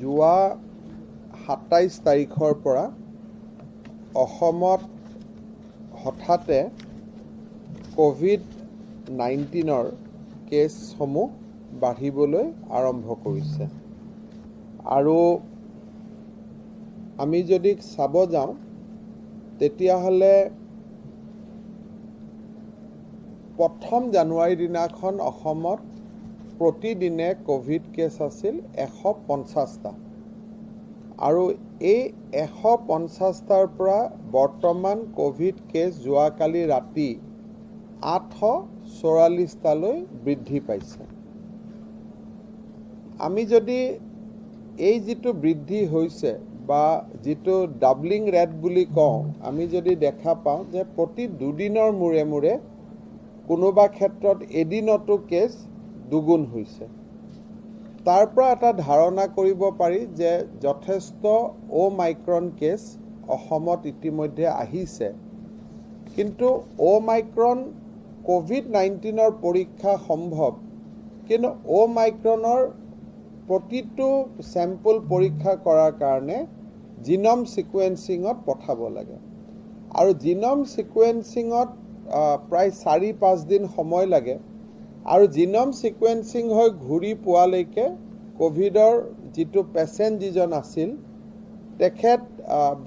যোৱা 27 তাৰিখৰ পৰা অসমত হঠাতে কোভিড-19ৰ কেছসমূহ বাঢ়িবলৈ আৰম্ভ কৰিছে আৰু আমি যদি চাব যাওঁ তেতিয়াহ'লে প্ৰথম জানুৱাৰী দিনাখন অসমত প্ৰতিদিনে কোভিড কেছ আছিল 150টা আৰু এই 150টাৰ পৰা বৰ্তমান কোভিড কেছ যোৱাকালি ৰাতি 844টালৈ বৃদ্ধি পাইছে। আমি যদি এই যিটো বৃদ্ধি হৈছে বা যিটো ডাবলিং ৰেট বুলি কওঁ, আমি যদি দেখা পাওঁ যে প্ৰতি দুদিনৰ মূৰে মূৰে কোনোবা ক্ষেত্ৰত এদিনতো কেছ দুগুণ হৈছে। তাৰ পৰা এটা ধাৰণা কৰিব পাৰি যে যথেষ্ট অ'মাইক্ৰন কেছ অসমত ইতিমধ্যে আহিছে, কিন্তু অ'মাইক্ৰন কোভিড-19ৰ পৰীক্ষা সম্ভৱ, কিন্তু অ'মাইক্ৰনৰ প্ৰতিটো চেম্পল পৰীক্ষা কৰাৰ কাৰণে জিনম ছিকুৱেন্সিঙত পঠাব লাগে আৰু জিনম ছিকুৱেন্সিঙত প্ৰায় 4-5 দিন সময় লাগে আৰু জিনম ছিকুৱেন্সিং হৈ ঘূৰি পোৱালৈকে কোভিডৰ যিটো পেচেণ্ট যিজন আছিল তেখেত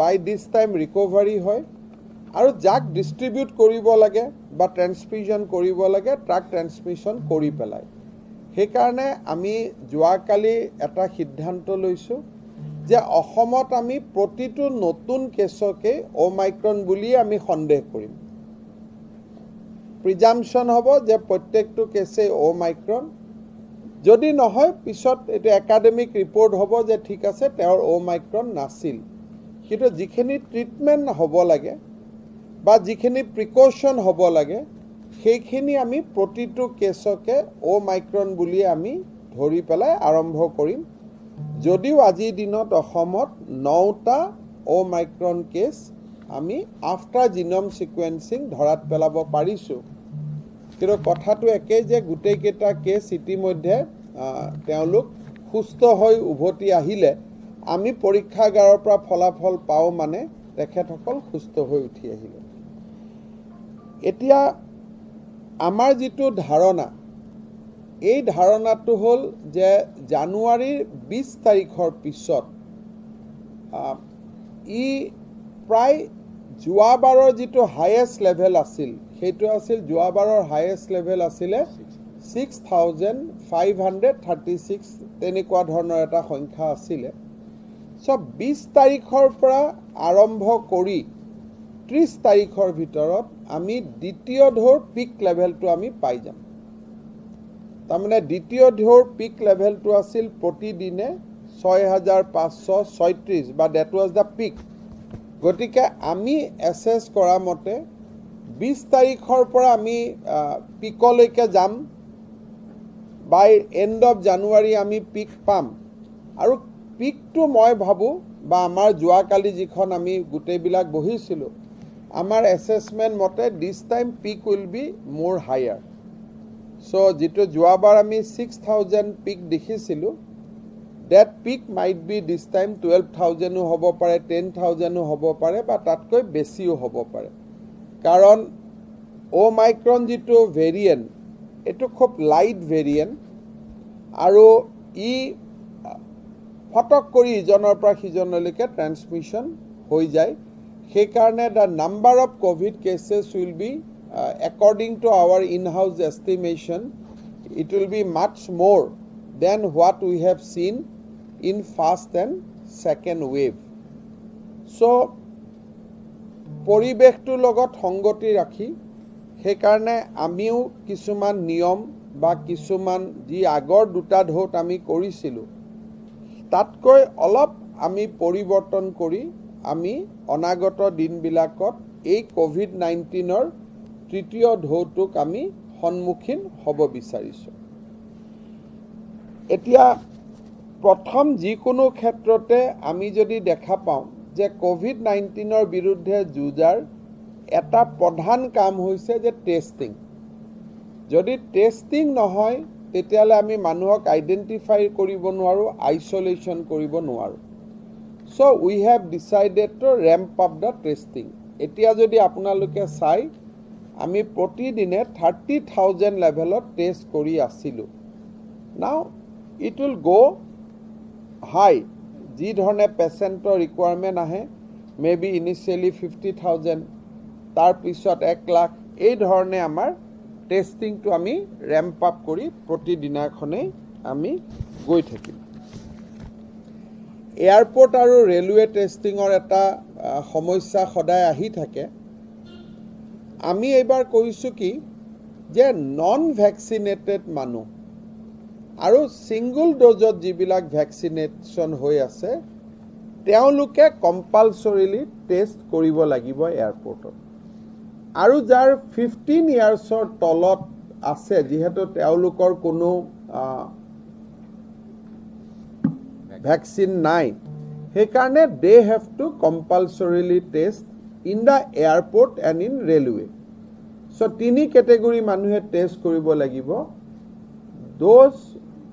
বাই দিছ টাইম ৰিকভাৰী হয় আৰু যাক ডিষ্ট্ৰিবিউট কৰিব লাগে বা ট্ৰেন্সমিশ্যন কৰিব লাগে তাক ট্ৰেন্সমিশ্যন কৰি পেলায়। সেইকাৰণে আমি যোৱাকালি এটা সিদ্ধান্ত লৈছোঁ যে অসমত আমি প্ৰতিটো নতুন কেছকে অ'মাইক্ৰন বুলি আমি সন্দেহ কৰিম। প্ৰিজাম্পশ্যন হ'ব যে প্ৰত্যেকটো কেছে অ'মাইক্ৰন, যদি নহয় পিছত এইটো একাডেমিক ৰিপৰ্ট হ'ব যে ঠিক আছে তেওঁৰ অ'মাইক্ৰন নাছিল, কিন্তু যিখিনি ট্ৰিটমেণ্ট হ'ব লাগে বা যিখিনি প্ৰিকশ্যন হ'ব লাগে সেইখিনি আমি প্ৰতিটো কেছকে অ'মাইক্ৰন বুলি আমি ধৰি পেলাই আৰম্ভ কৰিম। যদিও আজিৰ দিনত অসমত 9টা অ'মাইক্ৰন কেছ আমি আফটাৰ জিনম ছিকুৱেন্সিং ধৰাত পেলাব পাৰিছোঁ, কিন্তু কথাটো একেই যে গোটেইকেইটা কেছ ইতিমধ্যে তেওঁলোক সুস্থ হৈ উভতি আহিলে আমি পৰীক্ষাগাৰৰ পৰা ফলাফল পাওঁ মানে তেখেতসকল সুস্থ হৈ উঠি আহিলে। এতিয়া আমাৰ যিটো ধাৰণা, এই ধাৰণাটো হ'ল যে জানুৱাৰীৰ 20 তাৰিখৰ পিছত ই প্ৰায় যোৱাবাৰৰ যিটো হায়েষ্ট লেভেল আছিল সেইটো আছিল, যোৱাবাৰৰ হায়েষ্ট লেভেল আছিলে 6536 তেনেকুৱা ধৰণৰ এটা সংখ্যা আছিলে। চ' 20 তাৰিখৰ পৰা আৰম্ভ কৰি 30 তাৰিখৰ ভিতৰত আমি দ্বিতীয় ঢৌৰ পিক লেভেলটো আমি পাই যাম। তাৰমানে দ্বিতীয় ঢৌৰ পিক লেভেলটো আছিল প্ৰতিদিনে 6536 বা ডেট ৱাজ দ্য পিক। গতিকে আমি এছেছ কৰা মতে 20 তাৰিখৰ পৰা আমি পিকলৈকে যাম, বাই এণ্ড অফ জানুৱাৰী আমি পিক পাম আৰু পিকটো মই ভাবোঁ বা আমাৰ যোৱাকালি যিখন আমি গোটেইবিলাক বহিছিলোঁ আমাৰ এছেছমেণ্ট মতে this time peak will be more higher. So' যিটো যোৱাবাৰ আমি 6000 পিক দেখিছিলোঁ, that peak might be this time 12,000ও হ'ব পাৰে, 10,000ও হ'ব পাৰে বা তাতকৈ বেছিও হ'ব পাৰে, কাৰণ অ'মাইক্ৰন যিটো ভেৰিয়েণ্ট এইটো খুব লাইট ভেৰিয়েণ্ট আৰু ই ফটক কৰি ইজনৰ পৰা সিজনলৈকে ট্ৰেন্সমিশ্যন হৈ যায়। সেইকাৰণে the number of Covid cases will be according to our in-house estimation, it will be much more than what we have seen in first and second wave. So, পৰিৱেশটোৰ লগত সংগতি ৰাখি সেইকাৰণে আমিও কিছুমান নিয়ম বা কিছুমান যি আগৰ দুটা ঢৌত আমি কৰিছিলোঁ তাতকৈ অলপ আমি পৰিৱৰ্তন কৰি আমি অনাগত দিনবিলাকত এই কোভিড-19ৰ তৃতীয় ঢৌটোক আমি সন্মুখীন হ'ব বিচাৰিছোঁ। এতিয়া প্ৰথম যিকোনো ক্ষেত্ৰতে আমি যদি দেখা পাওঁ যে কোভিড-19ৰ বিৰুদ্ধে যুঁজাৰ এটা প্ৰধান কাম হৈছে যে টেষ্টিং। যদি টেষ্টিং নহয় তেতিয়ালে আমি মানুহক আইডেন্টিফাই কৰিব নোৱাৰো, আইসোলেশন কৰিব নোৱাৰো। So we have decided to ramp up the testing. এতিয়া যদি আপোনালোকে চাই আমি প্ৰতিদিনে 30,000 লেভেলত টেষ্ট কৰি আছিলো। Now it will go high. যি ধৰণে পেচেণ্টৰ ৰিকুৱাৰমেণ্ট আহে, maybe initially 50,000, তাৰ পিছত 1 লাখ, এই ধৰণে আমাৰ টেষ্টিংটো আমি ৰেম্প আপ কৰি প্ৰতিদিনাখনেই আমি গৈ থাকিম। এয়াৰপোৰ্ট আৰু ৰেলৱে টেষ্টিঙৰ এটা সমস্যা সদায় আহি থাকে। আমি এইবাৰ কৈছোঁ কি যে নন ভেকচিনেটেড মানুহ আৰু সিঙ্গল ডোজত যিবিলাক ভেকচিনেশ্যন হৈ আছে তেওঁলোকে কম্পালসৰিলি টেষ্ট কৰিব লাগিব এয়াৰপোৰ্টত। আৰু যাৰ 15 ইয়াৰ্ছৰ তলত আছে, যিহেতু তেওঁলোকৰ কোনো ভ্যাকসিন নাই, সেইকাৰণে they have to compulsorily test in the airport and in railway. So 3 category মানুহে টেষ্ট কৰিব লাগিব। Those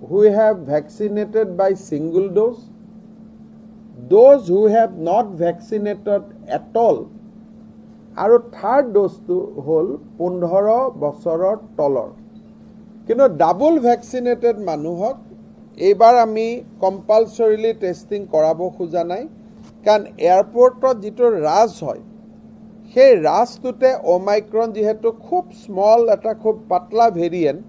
who have vaccinated by single dose, those who have not vaccinated at all, আৰু থাৰ্ড ডোজটো হ'ল 15 বছৰৰ তলৰ। কিন্তু ডাবল ভ্যাকচিনেটেড মানুহক এইবাৰ আমি কম্পালসৰিলি টেষ্টিং কৰাব খোজা নাই, কাৰণ এয়াৰপোৰ্টত যিটো ৰাছ হয় সেই ৰাছটোতে ওমাইক্ৰন যিহেতু খুব স্মল এটা খুব পাতলা ভেৰিয়েণ্ট,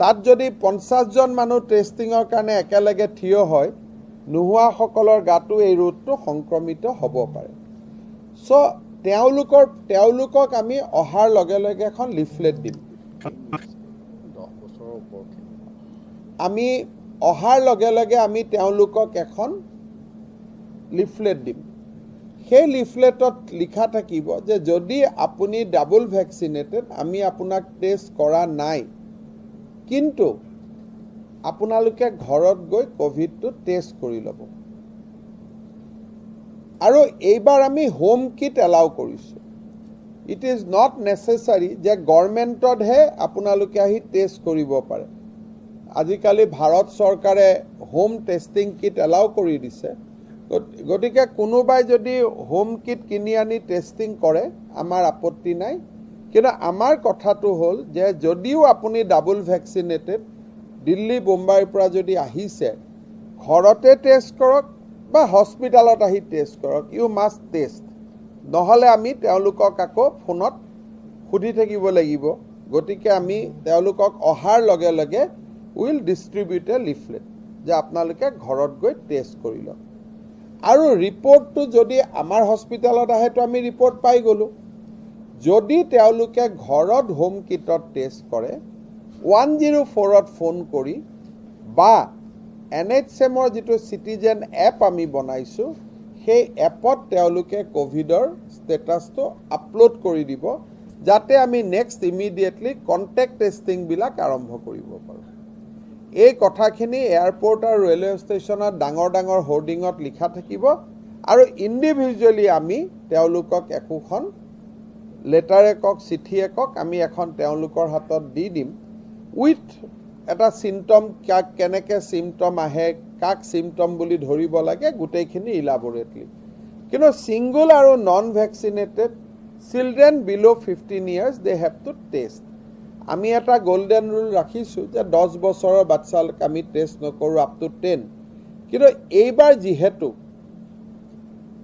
তাত যদি 50 জন মানুহ টেষ্টিঙৰ কাৰণে একেলগে থিয় হয়, নোহোৱাসকলৰ গাটো এই ৰোগটো সংক্ৰমিত হ'ব পাৰে। সো তেওঁলোকক আমি অহাৰ লগে লগে এখন লিফলেট দিম। 10 বছৰৰ ওপৰত আমি অহাৰ লগে লগে আমি তেওঁলোকক এখন লিফলেট দিম। সেই লিফলেটত লিখা থাকিব যে যদি আপুনি ডাবল ভ্যাকচিনেটেড, আমি আপোনাক টেষ্ট কৰা নাই, কিন্তু আপোনালোকে ঘৰত গৈ কোভিডটো টেষ্ট কৰি ল'ব। আৰু এইবাৰ আমি হোম কিট এলাউ কৰিছোঁ। ইট ইজ নট নেচেসাৰী যে গভৰ্ণমেণ্টতহে আপোনালোকে আহি টেষ্ট কৰিব পাৰে। আজিকালি ভাৰত চৰকাৰে হোম টেষ্টিং কিট এলাউ কৰি দিছে। গতিকে কোনোবাই যদি হোম কিট কিনি আনি টেষ্টিং কৰে আমাৰ আপত্তি নাই, কিন্তু আমাৰ কথাটো হ'ল যে যদিও আপুনি ডাবল ভ্যাকচিনেটেড, দিল্লী বোম্বাইৰ পৰা যদি আহিছে, ঘৰতে টেষ্ট কৰক বা হস্পিটালত আহি টেষ্ট কৰক, ইউ মাষ্ট টেষ্ট। নহ'লে আমি তেওঁলোকক আকৌ ফোনত সুধি থাকিব লাগিব। গতিকে আমি তেওঁলোকক অহাৰ লগে লগে উইল ডিষ্ট্ৰিবিউট এ লিফলেট যে আপোনালোকে ঘৰত গৈ টেষ্ট কৰি লওক। আৰু ৰিপৰ্টটো যদি আমাৰ হস্পিটালত আহে তো আমি ৰিপৰ্ট পাই গ'লো। যদি তেওঁলোকে ঘৰত হোম কিটত টেষ্ট কৰে, 104ত ফোন কৰি বা NHMৰ যিটো চিটিজেন এপ আমি বনাইছোঁ, সেই এপত তেওঁলোকে কোভিডৰ ষ্টেটাছটো আপলোড কৰি দিব, যাতে আমি নেক্সট ইমিডিয়েটলি কণ্টেক্ট টেষ্টিংবিলাক আৰম্ভ কৰিব পাৰোঁ। এই কথাখিনি এয়াৰপোৰ্ট আৰু ৰেলৱে ষ্টেচনত ডাঙৰ ডাঙৰ হোৰ্ডিঙত লিখা থাকিব, আৰু ইণ্ডিভিজুৱেলি আমি তেওঁলোকক একোখন লেটাৰ একক, চিঠি একক আমি এখন তেওঁলোকৰ হাতত দি দিম, উইথ এটা চিমটম, কাক কেনেকৈ চিমটম আহে, কাক চিমটম বুলি ধৰিব লাগে, গোটেইখিনি ইলাবৰেটলি। কিন্তু ছিংগল আৰু নন ভেকচিনেটেড চিলড্ৰেন বিলো 15 years De have two test. আমি এটা গোল্ডেন ৰুল ৰাখিছোঁ যে 10 বছৰৰ বাচ্চাক আমি টেষ্ট নকৰোঁ আপ টু 10। কিন্তু এইবাৰ যিহেতু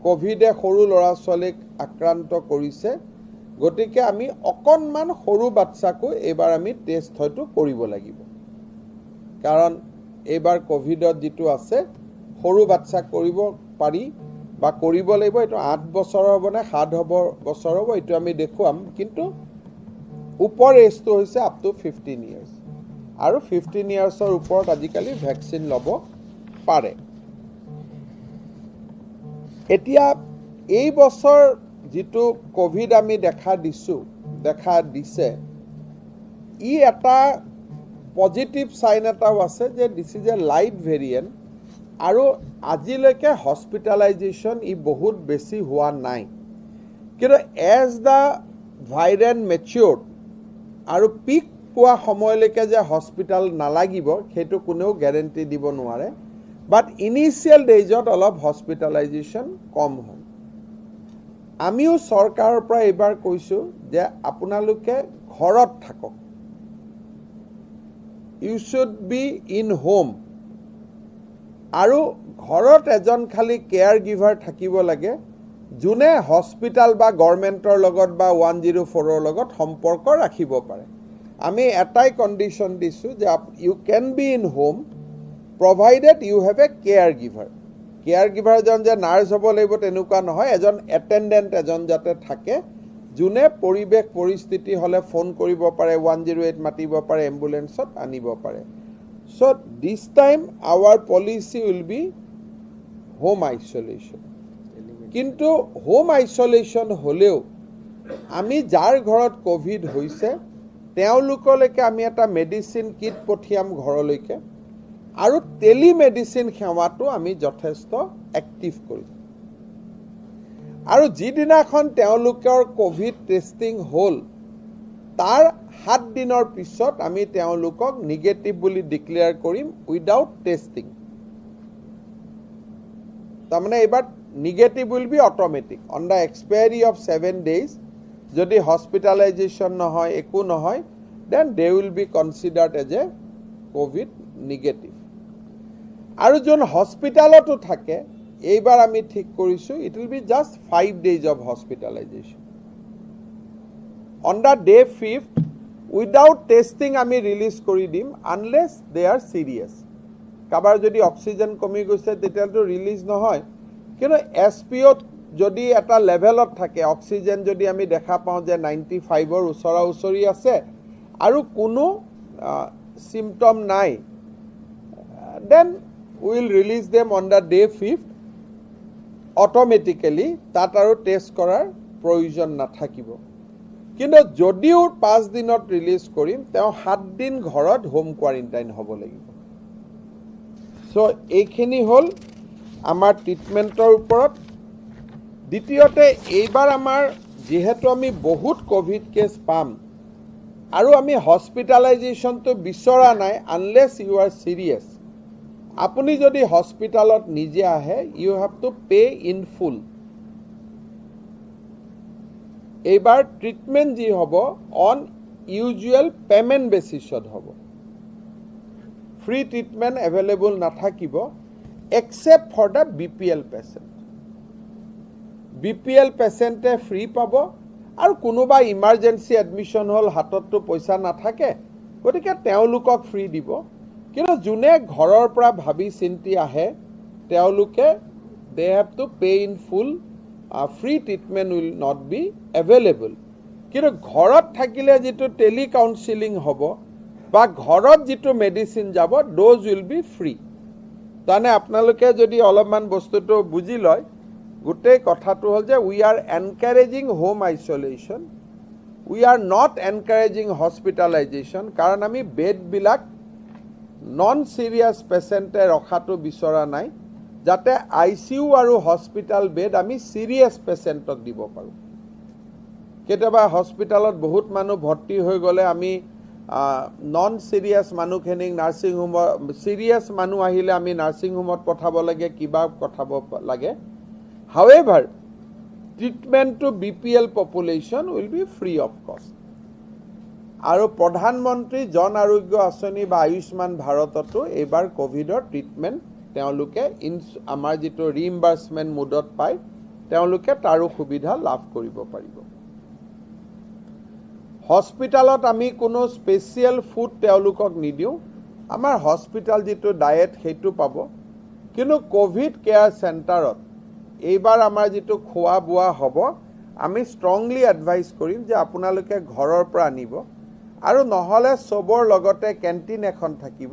কোভিডে সৰু ল'ৰা ছোৱালীক আক্ৰান্ত কৰিছে, গতিকে আমি অকণমান সৰু বাচ্চাকো এইবাৰ আমি টেষ্ট হয়তো কৰিব লাগিব, কাৰণ এইবাৰ কোভিডত যিটো আছে সৰু বাচ্চাক কৰিব পাৰি বা কৰিব লাগিব। এইটো 8 বছৰৰ হ'ব নে 7 বছৰ হ'ব এইটো আমি দেখুৱাম, কিন্তু ওপৰ এজটো হৈছে আপ টু 15 ইয়াৰ্ছ, আৰু 15 ইয়াৰ্ছৰ ওপৰত আজিকালি ভেকচিন ল'ব পাৰে। এতিয়া এই বছৰ যিটো কোভিড আমি দেখা দিছে, ই এটা পজিটিভ চাইন এটাও আছে যে this is a light variant, আৰু আজিলৈকে হস্পিটেলাইজেশ্যন ই বহুত বেছি হোৱা নাই। কিন্তু এজ দ্য ভাইৰেণ্ট মেচিয়ৰ্ড আৰু পিক পোৱা সময়লৈকে যে হস্পিটাল নালাগিব সেইটো কোনেও গ্যাৰেণ্টি দিব নোৱাৰে বাট ইনিশিয়াল ডেজত অলপ হস্পিটালাইজেশ্যন কম হয় আমিও চৰকাৰৰ পৰা এবাৰ কৈছো যে আপোনালোকে ঘৰত থাকক you should be in home আৰু ঘৰত এজন খালি কেয়াৰ গিভাৰ থাকিব লাগে যোনে হস্পিটাল বা গভৰ্ণমেণ্টৰ লগত বা 104ৰ লগত সম্পৰ্ক ৰাখিব পাৰে আমি এটাই কণ্ডিশ্যন দিছো যে you can be in home provided you have a caregiver জন যে নাৰ্ছ হ'ব লাগিব তেনেকুৱা নহয় এজন এটেণ্ডেণ্ট এজন যাতে থাকে যোনে পৰিবেশ পৰিস্থিতি হলে ফোন কৰিব পাৰে 108 মাতিব পাৰে এম্বুলেন্সত আনিব পাৰে so this time our policy will be home isolation কিন্তু হোম আইসোলেশন হলেও আমি যাৰ ঘৰত কোভিড হৈছে তেওঁলোকলৈকে আমি এটা মেডিসিন কিট পঠিয়াম ঘৰলৈকে আৰু টেলিমেডিসিন সেৱাটো আমি যথেষ্ট এক্টিভ কৰিম আৰু যিদিনাখন তেওঁলোকৰ কোভিড টেষ্টিং হল তাৰ 7 দিনৰ পিছত আমি তেওঁলোকক নিগেটিভ বুলি ডিক্লেয়াৰ কৰিম উইদাউট টেষ্টিং তাৰমানে এবাৰ negative will be automatic on the expiry of 7 days যদি hospitalization নহয় একো নহয় then they will be considered as a covid negative আৰু যোন হস্পিটালতো থাকে এইবাৰ আমি ঠিক কৰিছো it will be just 5 days of hospitalization on the day 5th without testing আমি ৰিলিজ কৰি দিম unless they are serious কাবাৰ যদি অক্সিজেন কমি গৈছে তেতিয়াতো ৰিলিজ নহয় কিন্তু এসপিও যদি এটা লেভেলত থাকে অক্সিজেন যদি আমি দেখা পাওঁ যে 95 ৰ উছৰা উছৰি আছে আৰু কোনো সিম্পটম নাই then we will release them on the day 5th automatically তাত আৰু টেষ্ট কৰাৰ প্ৰয়োজন নাথাকিব কিন্তু যদিও 5 দিনত ৰিলিজ কৰিম তেওঁ 7 দিন ঘৰত হোম কোৱাৰেণ্টাইন হ'ব লাগিব সো এইখিনি হল আমাৰ ট্ৰিটমেন্টৰ ওপৰত দ্বিতীয়তে এইবাৰ আমাৰ যেহেতু আমি বহুত কোভিড কেছ পাম আৰু আমি হস্পিটালাইজেশনটো বিচৰা নাই আনলেছ ইউ আৰ সিৰিয়াস আপুনি যদি হস্পিটালত নিজে আহে you have to pay in full এইবাৰ ট্ৰিটমেন্ট যি হ'ব অন ইউজুৱেল পেমেন্ট বেসিছত হ'ব ফ্ৰী ট্ৰিটমেন্ট এভেইলেবল নাথাকিব except for the BPL patient. BPL patient free pabo আৰু কোনোবা ইমাৰ্জেন্সি এডমিশন হল হাততটো পইচা নাথাকে গতিকে তেওঁলোকক ফ্ৰী দিব কিন্তু যোনে ঘৰৰ পৰা ভাবি চিন্তি আহে তেওঁলোকে they have to pay in full free treatment will not be available কিন্তু ঘৰত থাকিলে যেটো টেলি কাউন্সেলিং হ'ব বা ঘৰত যেটো মেডিসিন যাব those will be free তানে আপোনালোকে যদি অলপমান বস্তুটো বুজি লয় গুটে কথাটো হল যে we are encouraging home isolation we are not encouraging hospitalization কাৰণ আমি বেড বিলাক নন সিৰিয়াস পেশেন্টে ৰখাটো বিচৰা নাই যাতে আইসিইউ আৰু হস্পিটাল বেড আমি সিৰিয়াস পেশেন্টক দিব পাৰো কেতিয়াবা হস্পিটালত বহুত মানুহ ভৰ্তি হৈ গলে আমি নন সিরিয়াস মানুহখিনিক নার্সিং হোম সিরিয়াস মানুহ আহিলে আমি নার্সিং হোমত পঠাব লাগে কিবা পঠাব লাগে however treatment to BPL population will be free of cost আৰু প্ৰধানমন্ত্ৰী জন আৰোগ্য আঁচনি বা আয়ুষ্মান ভাৰততো এবাৰ কোভিডৰ ট্ৰিটমেন্ট তেওঁলোকে আমাৰ যেটো ৰিইম্বাৰ্সমেন্ট মোডত পায় তেওঁলোকে তাৰো সুবিধা লাভ কৰিব পাৰিব হস্পিটালত আমি কোনো স্পেশাল ফুড তেওঁলোকক নিদিও আমাৰ হস্পিটাল যেটো ডায়েট হেতু পাব কিন্তু কোভিড কেয়াৰ সেন্টাৰত এইবাৰ আমাৰ যেটো খোৱা বুৱা হ'ব আমি স্ট্ৰংলি এডভাইস কৰিম যে আপোনালোকে ঘৰৰ পৰা আনিব আৰু নহলে সবৰ লগতে ক্যান্টিন এখন থাকিব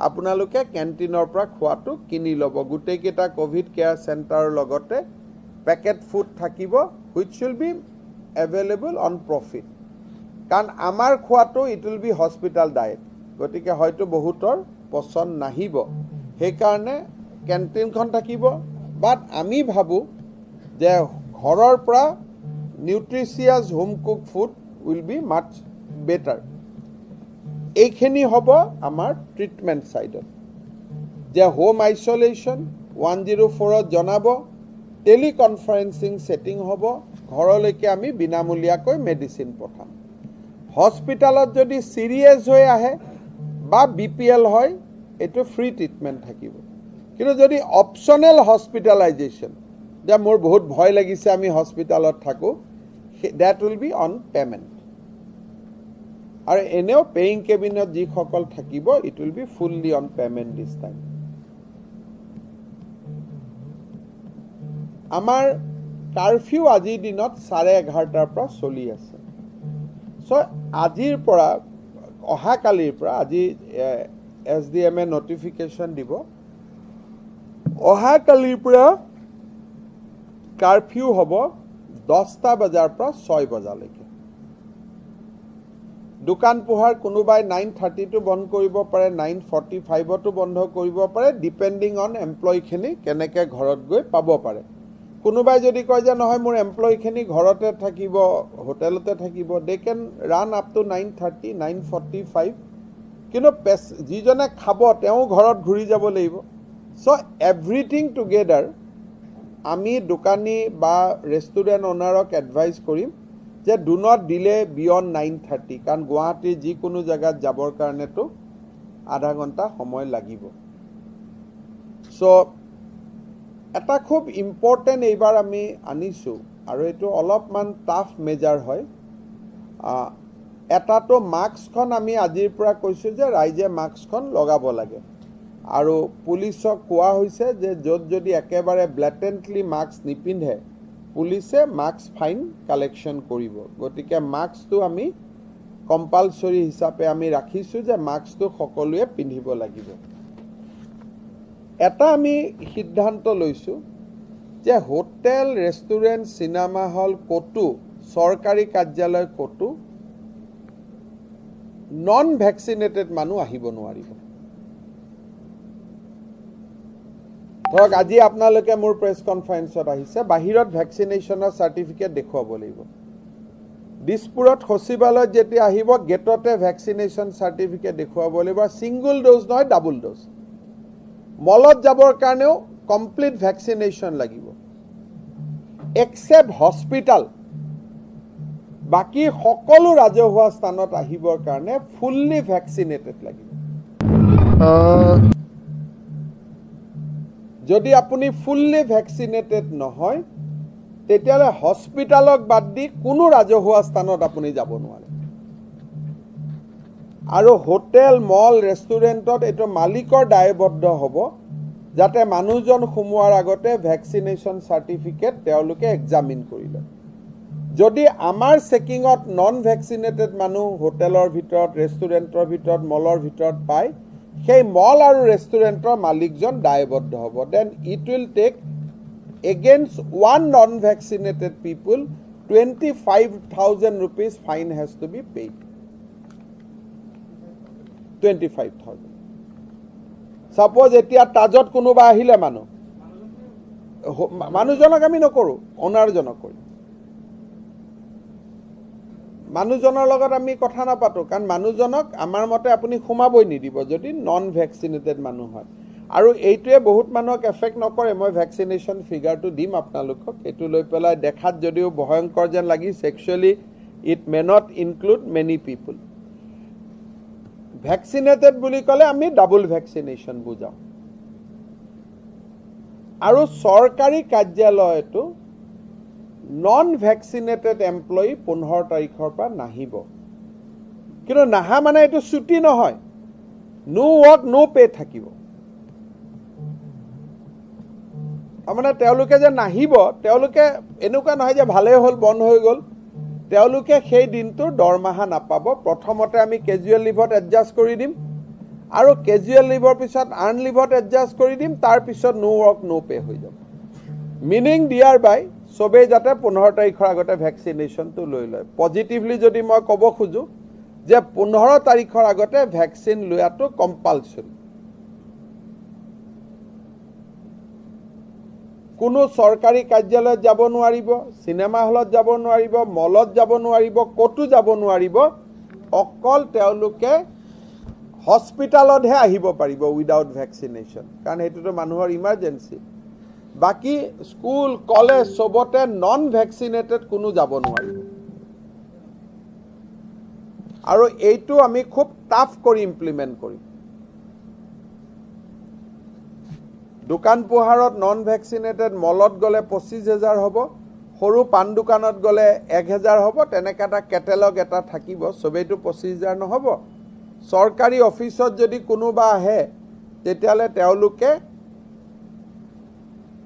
আপোনালোকে ক্যান্টিনৰ পৰা খোৱাটো কিনি লব গুটেকেটা কোভিড কেয়াৰ সেন্টাৰৰ লগতে পেকেট ফুড থাকিব which will be available on profit কাৰণ আমাৰ খোৱাটো it will be hospital diet গতিকে হয়তো বহুতৰ পছন্দ নাহিব সেই কাৰণে ক্যান্টিনখন থাকিব বাট আমি ভাবো যে ঘৰৰ পৰা nutritious home cook food will be much better এইখিনি হ'ব আমাৰ ট্ৰিটমেণ্ট ছাইডত যে হোম আইচলেশ্যন 104ত জনাব টেলিকনফাৰেন্সিং ছেটিং হ'ব ঘৰলৈকে আমি বিনামূলীয়াকৈ মেডিচিন পঠাম হস্পিটালত যদি সিৰিয়াছ হৈ আহে বা বিপিএল হয় এইটো ফ্ৰী ট্ৰিটমেণ্ট থাকিব কিন্তু যদি অপচনেল হস্পিটালাইজেশ্যন যে মোৰ বহুত ভয় লাগিছে আমি হস্পিটালত থাকোঁ that will be on payment আৰু এনেও পেইং কেবিনত যিসকল থাকিব it will B fully on payment this time আমাৰ কাৰফিউ আজিৰ দিনত 11:30 পৰা চলি আছে চ' আজিৰ পৰা অহাকালিৰ পৰা আজি SDM নটিফিকেশ্যন দিব অহাকালিৰ পৰা কাৰফিউ হ'ব 10টা বজাৰ পৰা 6 বজালৈকে দোকান পোহাৰ কোনোবাই 9:30 বন্ধ কৰিব পাৰে 9:45 বন্ধ কৰিব পাৰে ডিপেণ্ডিং অন এমপ্লয়ীখিনি কেনেকৈ ঘৰত গৈ পাব পাৰে কোনোবাই যদি কয় যে নহয় মোৰ এমপ্লয়ীখিনি ঘৰতে থাকিব হোটেলতে থাকিব দে কেন ৰান আপ টু 9:30 9:45 কিন্তু যিজনে খাব তেওঁ ঘৰত ঘূৰি যাব লাগিব চ' এভৰিথিং টুগেডাৰ আমি দোকানী বা ৰেষ্টুৰেণ্ট অনাৰক এডভাইচ কৰিম যে ডু নট ডিলে বিয়ণ্ড 9:30 কাৰণ গুৱাহাটীৰ যিকোনো জেগাত যাবৰ কাৰণেতো আধা ঘণ্টা সময় লাগিব চ' এটা খুব ইম্পৰ্টেণ্ট এইবাৰ আমি আনিছোঁ আৰু এইটো অলপমান টাফ মেজাৰ হয় এটাতো মাস্কখন আমি আজিৰ পৰা কৈছোঁ যে ৰাইজে মাস্কখন লগাব লাগে আৰু পুলিচক কোৱা হৈছে যে য'ত যদি একেবাৰে ব্লেটেণ্টলি মাস্ক নিপিন্ধে পুলিচে মাস্ক ফাইন কালেকশ্যন কৰিব গতিকে মাস্কটো আমি কম্পালচৰি হিচাপে আমি ৰাখিছোঁ যে মাস্কটো সকলোৱে পিন্ধিব লাগিব এটা আমি সিদ্ধান্ত লৈছোঁ যে হোটেল ৰেষ্টুৰেণ্ট চিনেমা হল ক'তো চৰকাৰী কাৰ্যালয় ক'তো নন ভেকচিনেটেড মানুহ আহিব নোৱাৰিব ধৰক আজি আপোনালোকে মোৰ প্ৰেছ কনফাৰেন্সত আহিছে বাহিৰত ভেকচিনেশ্যনৰ চাৰ্টিফিকেট দেখুৱাব লাগিব দিছপুৰত সচিবালয়ত যেতিয়া আহিব গেটতে ভেকচিনেশ্যন চাৰ্টিফিকেট দেখুৱাব লাগিব ছিংগল ড'জ নহয় ডাবল ড'জ মলত যাবৰ কাৰণেও কমপ্লিট ভেকচিনেশ্যন লাগিব এক্সেপ্ট হস্পিটাল বাকি সকলো ৰাজহুৱা স্থানত আহিবৰ কাৰণে ফুল্লি ভেকচিনেটেড লাগিব যদি আপুনি ফুল্লি ভেকচিনেটেড নহয় তেতিয়াহ'লে হস্পিটালক বাদ দি কোনো ৰাজহুৱা স্থানত আপুনি যাব নোৱাৰে আৰু হোটেল মল ৰেষ্টুৰেণ্টত এইটো মালিকৰ দায়বদ্ধ হ'ব যাতে মানুহজন সোমোৱাৰ আগতে ভেকচিনেশ্যন চাৰ্টিফিকেট তেওঁলোকে এক্সামিন কৰি লয় যদি আমাৰ চেকিঙত নন ভেকচিনেটেড মানুহ হোটেলৰ ভিতৰত ৰেষ্টুৰেণ্টৰ ভিতৰত মলৰ ভিতৰত পায় সেই মল আৰু ৰেষ্টুৰেণ্টৰ মালিকজন দায়বদ্ধ হ'ব then it will take against one non-vaccinated people 25,000 rupees fine has to be paid 25,000 suppose etia tajot konoba ahile manujonok ami nokoru onar jonok kori manujonor logot ami kotha na patu kan manujonok amar mote apuni khumaboi nidibo jodi non vaccinated manu hoy আৰু এইটোৱে বহুত মানুহক effect নকৰে মই vaccination ফিগাৰটো দিম আপোনালোকক এইটো লৈ পেলাই দেখাত যদিও ভয়ংকৰ যেন লাগিছে actually it may not include many people vaccinated বুলি ক'লে আমি ডাবল ভেকচিনেশ্যন বুজাওঁ আৰু চৰকাৰী কাৰ্যালয়তো নন ভেকচিনেটেড এমপ্লয়ী 15 তাৰিখৰ পৰা নাহিব কিন্তু নাহা মানে এইটো ছুটি নহয় নো ৱৰ্ক নো পে থাকিব মানে তেওঁলোকে যে নাহিব তেওঁলোকে এনেকুৱা নহয় যে ভালে হ'ল বন্ধ হৈ গ'ল তেওঁলোকে সেই দিনটোৰ দৰমহা নাপাব প্ৰথমতে আমি কেজুৱেল লিভত এডজাষ্ট কৰি দিম আৰু কেজুৱেল লিভৰ পিছত আৰ্ণ লিভত এডজাষ্ট কৰি দিম তাৰ পিছত নো ৱৰ্ক নো পে হৈ যাব মিনিং দিয়াৰ বাই সবে যাতে 15 তাৰিখৰ আগতে ভেকচিনেশ্যনটো লৈ লয় পজিটিভলি যদি মই ক'ব খোজো যে 15 তাৰিখৰ আগতে ভেকচিন লোৱাটো কম্পালসৰি কোনো সৰকাৰি কাৰ্যালয়ত যাব নোৱাৰিব সিনেমা হলত যাব নোৱাৰিব মলত যাব নোৱাৰিব ক'তো যাব নোৱাৰিব অকল তেওঁলোকে হস্পিটালতহে আহিব পাৰিব উইদাউট ভেকচিনেশ্যন, কাৰণ সেইটোতো মানুহৰ ইমাৰ্জেঞ্চি। বাকী স্কুল কলেজ চবতে নন ভেকচিনেটেড কোনো যাব নোৱাৰিব। আৰু এইটো আমি খুব টাফ কৰি ইমপ্লিমেণ্ট কৰিম। দোকান পোহাৰত নন ভেকচিনেটেড, মলত গ'লে 25,000 হ'ব, সৰু পাণ দোকানত গ'লে 1,000 হ'ব, তেনেকৈ এটা কেটেলগ এটা থাকিব। চবেইটো 25,000 নহ'ব। চৰকাৰী অফিচত যদি কোনোবা আহে তেতিয়াহ'লে তেওঁলোকে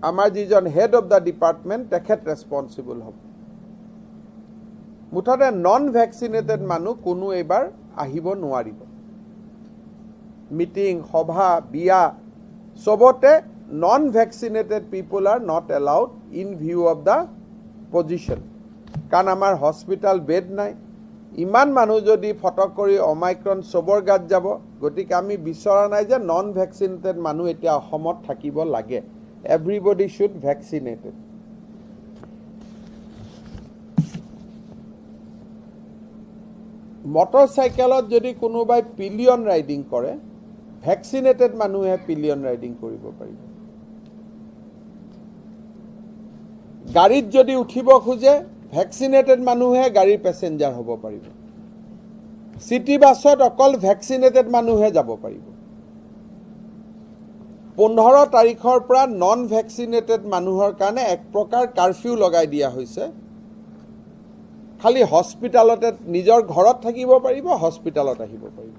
আমাৰ যিজন হেড অফ দ্য ডিপাৰ্টমেণ্ট তেখেত ৰেছপনচিবল হ'ব। মুঠতে নন ভেকচিনেটেড মানুহ কোনো এইবাৰ আহিব নোৱাৰিব। মিটিং, সভা, বিয়া চবতে non vaccinated people are not allowed in view of the position. কাৰণ আমাৰ হস্পিটেল বেড নাই। ইমান মানুহ যদি ফটক কৰি অমাইক্ৰন চবৰ গাত যাব, গতিকে আমি বিচৰা নাই যে নন ভেকচিনেটেড মানুহ এতিয়া অসমত থাকিব লাগে। Everybody should vaccinated. মটৰ চাইকেলত যদি কোনোবাই পিলিয়ন ৰাইডিং কৰে, ভেকচিনেটেড মানুহে পিলিয়ন ৰাইডিং কৰিব পাৰিব। গাড়ীত যদি উঠিব খোজে, ভেকচিনেটেড মানুহে গাড়ীৰ পেচেঞ্জাৰ হ'ব পাৰিব। চিটি বাছত অকল ভেকচিনেটেড মানুহে যাব পাৰিব। 15 তাৰিখৰ পৰা নন ভেকচিনেটেড মানুহৰ কাৰণে এক প্ৰকাৰ কাৰফিউ লগাই দিয়া হৈছে। খালি হস্পিটালতে নিজৰ ঘৰত থাকিব পাৰিব, হস্পিটালত আহিব পাৰিব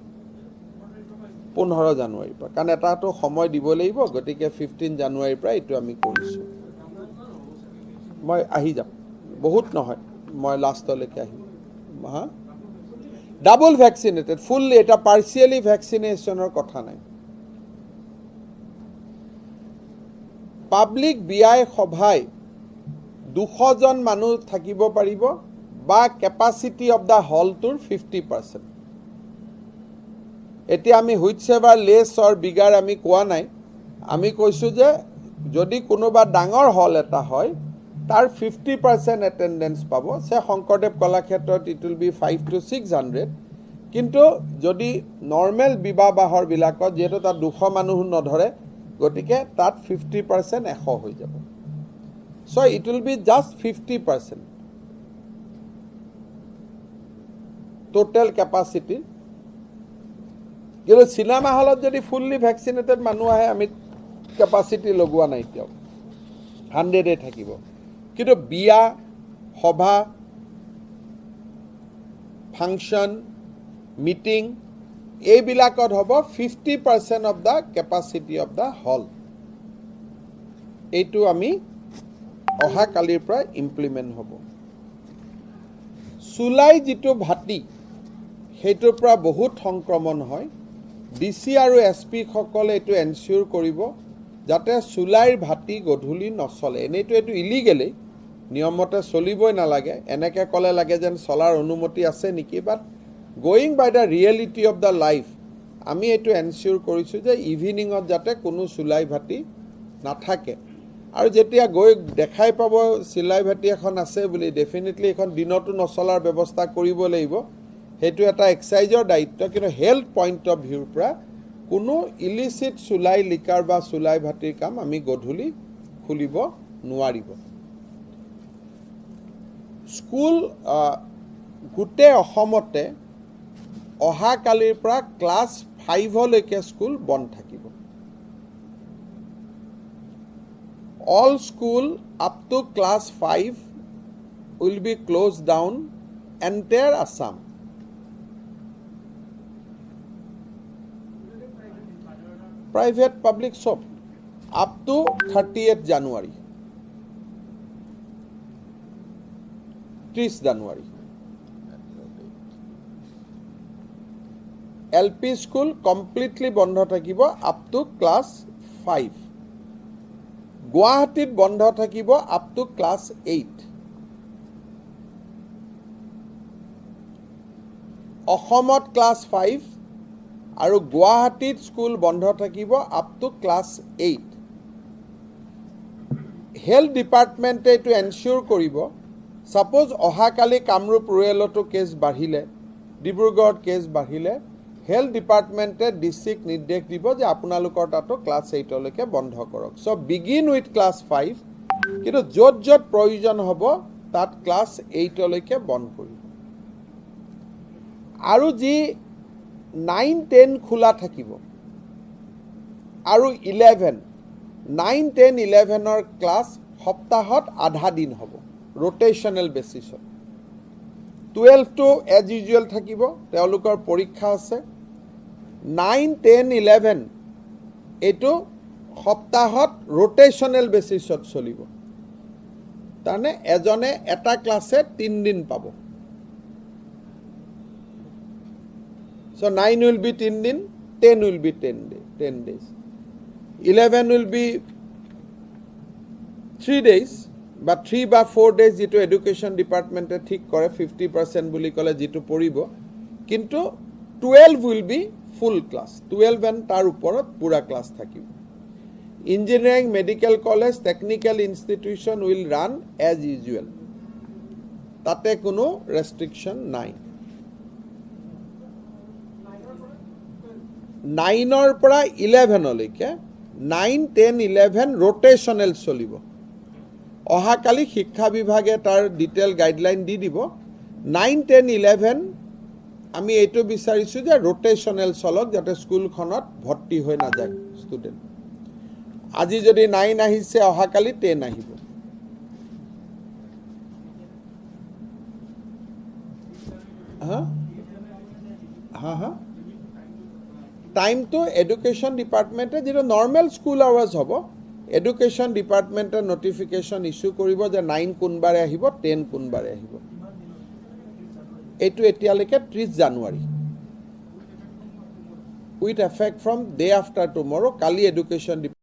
15 জানুৱাৰীৰ পৰা। কাৰণ এটাতো সময় দিব লাগিব, গতিকে 15 জানুৱাৰীৰ পৰা এইটো আমি কৰিছোঁ। মই আহি যাম, বহুত নহয়, মই লাষ্টলৈকে আহিম। হা, ডাবল ভেকচিনেটেড, ফুললি, এটা পাৰ্চিয়েলি ভেকচিনেশ্যনৰ কথা নাই। পাব্লিক বিয়াই সভাই 200 জন মানুহ থাকিব পাৰিব বা কেপাচিটি অফ দ্য হলটোৰ 50%। এতিয়া আমি whichever less or bigger আমি কোৱা নাই। আমি কৈছোঁ যে যদি কোনোবা ডাঙৰ হল এটা হয়, তাৰ 50% এটেণ্ডেঞ্চ পাব। সে শংকৰদেৱ কলাক্ষেত্ৰত ইট উইল বি 500 to 600। কিন্তু যদি নৰ্মেল বিবাহ বাহৰবিলাকত যিহেতু তাত 200 মানুহ নধৰে, গতিকে তাত 50% 100 হৈ যাব। So' it will be just 50% total capacity. কিন্তু চিনেমা হলত যদি ফুললি ভেকচিনেটেড মানুহ আহে, আমি কেপাচিটি লগোৱা নাই এতিয়াও, 100 থাকিব। কিন্তু বিয়া, সভা, ফাংচন, মিটিং এইবিলাকত হ'ব 50% of the capacity of the hall. এইটো আমি অহা কালিৰ পৰা ইমপ্লিমেণ্ট হ'ব। চুলাই যিটো ভাটি, সেইটোৰ পৰা বহুত সংক্ৰমণ হয়। DC আৰু SP সকলে এইটো এনচিয়ৰ কৰিব যাতে চুলাইৰ ভাটি গধূলি নচলে। এনেইতো এইটো ইলিগেলেই, নিয়মতে চলিবই নালাগে। এনেকৈ ক'লে লাগে যেন চলাৰ অনুমতি আছে নেকি, but going by the reality of the life আমি এইটো এনচিয়ৰ কৰিছোঁ যে ইভিনিঙত যাতে কোনো চুলাই ভাটি নাথাকে। আৰু যেতিয়া গৈ দেখাই পাব চিলাই ভাটি এখন আছে বুলি, ডেফিনেটলি এখন দিনতো নচলাৰ ব্যৱস্থা কৰিব লাগিব। সেইটো এটা এক্সাইজৰ দায়িত্ব। কিন্তু হেল্থ পইণ্ট অফ ভিউৰ পৰা কোনো ইলিচিট চুলাই লিকাৰ বা চুলাই ভাটিৰ কাম আমি গধূলি খুলিব নোৱাৰিব। স্কুল গোটেই অসমতে অহা কালিৰ পৰা ক্লাছ 5লৈকে স্কুল বন্ধ থাকিব। All school up to class 5 will be closed down, entire Assam. Private, public, so up to 30th January. 30 January. LP school completely বন্ধ থাকিব up to class 5. গুৱাহাটীত বন্ধ থাকিব up to class 8. অসমত ক্লাছ 5 আৰু গুৱাহাটীত স্কুল বন্ধ থাকিব up to class 8. হেল্থ ডিপাৰ্টমেণ্টে এইটো এনচিয়ৰ কৰিব। ছাপোজ অহাকালি কামৰূপ ৰুৰেলতো কেছ বাঢ়িলে, ডিব্ৰুগড়ত কেছ বাঢ়িলে, হেলথ ডিপাৰ্টমেণ্টে ডিচিক নিৰ্দেশ দিব যে আপোনালোকৰ তাতো ক্লাছ 8লৈকে বন্ধ কৰক। চ' বিগিন উইথ ক্লাছ 5, কিন্তু য'ত য'ত প্ৰয়োজন হ'ব তাত ক্লাছ 8লৈকে বন্ধ কৰিব। আৰু যি 9, 10 খোলা থাকিব আৰু 11, 9, 10, 11ৰ ক্লাছ সপ্তাহত আধা দিন হ'ব ৰোটেশ্যনেল বেচিছত। 12টো এজ ইউজুৱেল থাকিব, তেওঁলোকৰ পৰীক্ষা আছে। 9, 10, 11 এইটো সপ্তাহত ৰোটেশ্যনেল বেচিছত চলিব। তাৰমানে এজনে এটা ক্লাছে 3 দিন পাব। So 9 will be 3 din, 10 will be 10 days. 11 will be 3 days, but 3 বা 4 days যেটো এডুকেশ্যন ডিপাৰ্টমেণ্টে ঠিক কৰে 50% বুলি ক'লে যেটো পৰিব, কিন্তু 12 will be full class, 12 and তাৰ ওপৰত পুৰা ক্লাছ থাকিব। Engineering, medical college, technical institution will run as usual, তাতে কোনো ৰেষ্ট্ৰিকশ্যন নাই। 9ৰ পৰা 11লৈকে 9, 10, 11 ৰোটেশ্যনেল চলিব। অহাকালি শিক্ষা বিভাগে তাৰ ডিটেইল গাইডলাইন দি দিব। 9, 10, 11 আমি এইটো বিচাৰিছোঁ যে ৰোটেশ্যনেল চলক, যাতে স্কুলখনত ভৰ্তি হৈ নাযায় ষ্টুডেণ্ট। আজি যদি 9 আহিছে, অহাকালি 10 আহিব। টাইমটো এডুকেশ্যন ডিপাৰ্টমেণ্টে যিটো নৰ্মেল স্কুল আৱাৰ্ছ হ'ব, এডুকেশ্যন ডিপাৰ্টমেণ্টে নটিফিকেশ্যন ইছ্যু কৰিব যে 9 কোনবাৰে আহিব, 10 কোনবাৰে আহিব। এইটো এতিয়ালৈকে 30 জানুৱাৰী, with effect from day after tomorrow. কালি এডুকেশ্যন